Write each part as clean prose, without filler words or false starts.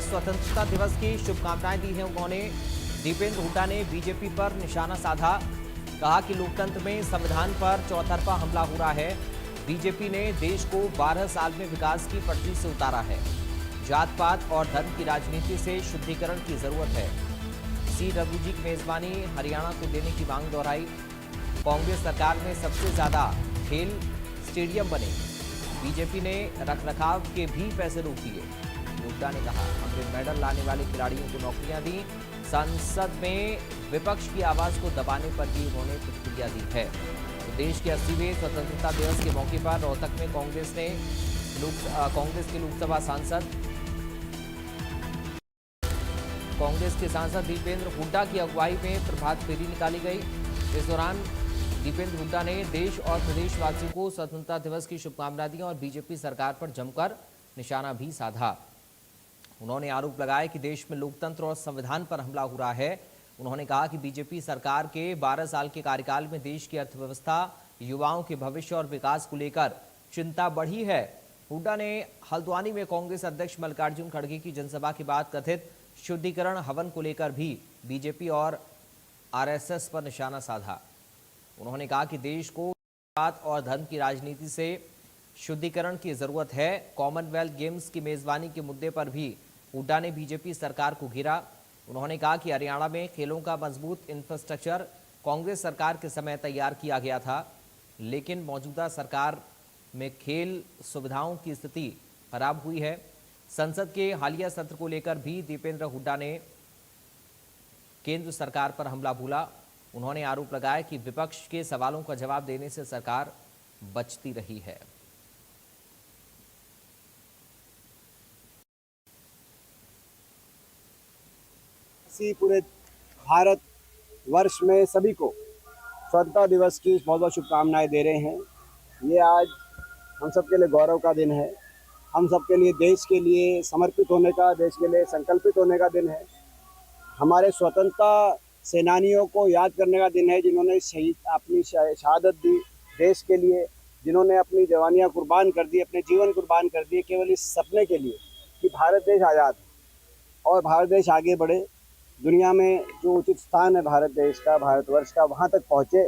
स्वतंत्रता दिवस की शुभकामनाएं दी हैं उन्होंने। दीपेंद्र हुड्डा ने बीजेपी पर निशाना साधा, कहा कि लोकतंत्र में संविधान पर चौतरफा हमला हो रहा है। बीजेपी ने देश को 12 साल में विकास की पटरी से उतारा है। जात पात और धर्म की राजनीति से शुद्धिकरण की जरूरत है। सीडब्ल्यूजी की मेजबानी हरियाणा को देने की मांग दोहराई। कांग्रेस सरकार में सबसे ज्यादा खेल स्टेडियम बने। बीजेपी ने रखरखाव के भी पैसे रोक दिए। हुड्डा ने कहा, हमने मेडल लाने वाले खिलाड़ियों को नौकरियां दी। संसद में विपक्ष की आवाज को दबाने पर भी उन्होंने प्रतिक्रिया दी है। तो देश के 80वें स्वतंत्रता दिवस के मौके पर रोहतक में कांग्रेस के लोकसभा सांसद के सांसद दीपेंद्र हुड्डा की अगुवाई में प्रभात फेरी निकाली गई। इस दौरान दीपेंद्र हुड्डा ने देश और प्रदेशवासियों को स्वतंत्रता दिवस की शुभकामनाएं दी और बीजेपी सरकार पर जमकर निशाना भी साधा। उन्होंने आरोप लगाया कि देश में लोकतंत्र और संविधान पर हमला हो रहा है। उन्होंने कहा कि बीजेपी सरकार के 12 साल के कार्यकाल में देश की अर्थव्यवस्था, युवाओं के भविष्य और विकास को लेकर चिंता बढ़ी है। हुड्डा ने हल्द्वानी में कांग्रेस अध्यक्ष मल्लिकार्जुन खड़गे की जनसभा के बाद कथित शुद्धिकरण हवन को लेकर भी बीजेपी और आरएसएस पर निशाना साधा। उन्होंने कहा कि देश को जात और धर्म की राजनीति से शुद्धिकरण की जरूरत है। कॉमनवेल्थ गेम्स की मेजबानी के मुद्दे पर भी हुड्डा ने बीजेपी सरकार को घेरा। उन्होंने कहा कि हरियाणा में खेलों का मजबूत इंफ्रास्ट्रक्चर कांग्रेस सरकार के समय तैयार किया गया था, लेकिन मौजूदा सरकार में खेल सुविधाओं की स्थिति खराब हुई है। संसद के हालिया सत्र को लेकर भी दीपेंद्र हुड्डा ने केंद्र सरकार पर हमला बोला। उन्होंने आरोप लगाया कि विपक्ष के सवालों का जवाब देने से सरकार बचती रही है। पूरे भारत वर्ष में सभी को स्वतंत्रता दिवस की बहुत बहुत शुभकामनाएं दे रहे हैं। ये आज हम सबके लिए गौरव का दिन है। हम सबके लिए देश के लिए समर्पित होने का, देश के लिए संकल्पित होने का दिन है। हमारे स्वतंत्रता सेनानियों को याद करने का दिन है, जिन्होंने अपनी शहादत दी देश के लिए, जिन्होंने अपनी जवानियां कुर्बान कर दी, अपने जीवन कुर्बान कर दिए केवल इस सपने के लिए कि भारत देश आज़ाद और भारत देश आगे बढ़े। दुनिया में जो उचित स्थान है भारत देश का, भारतवर्ष का, वहाँ तक पहुँचे।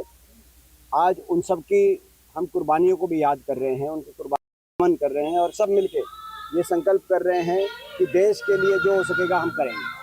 आज उन सब की हम कुर्बानियों को भी याद कर रहे हैं, उनकी कुर्बानी कर रहे हैं और सब मिलके ये संकल्प कर रहे हैं कि देश के लिए जो हो सकेगा हम करेंगे।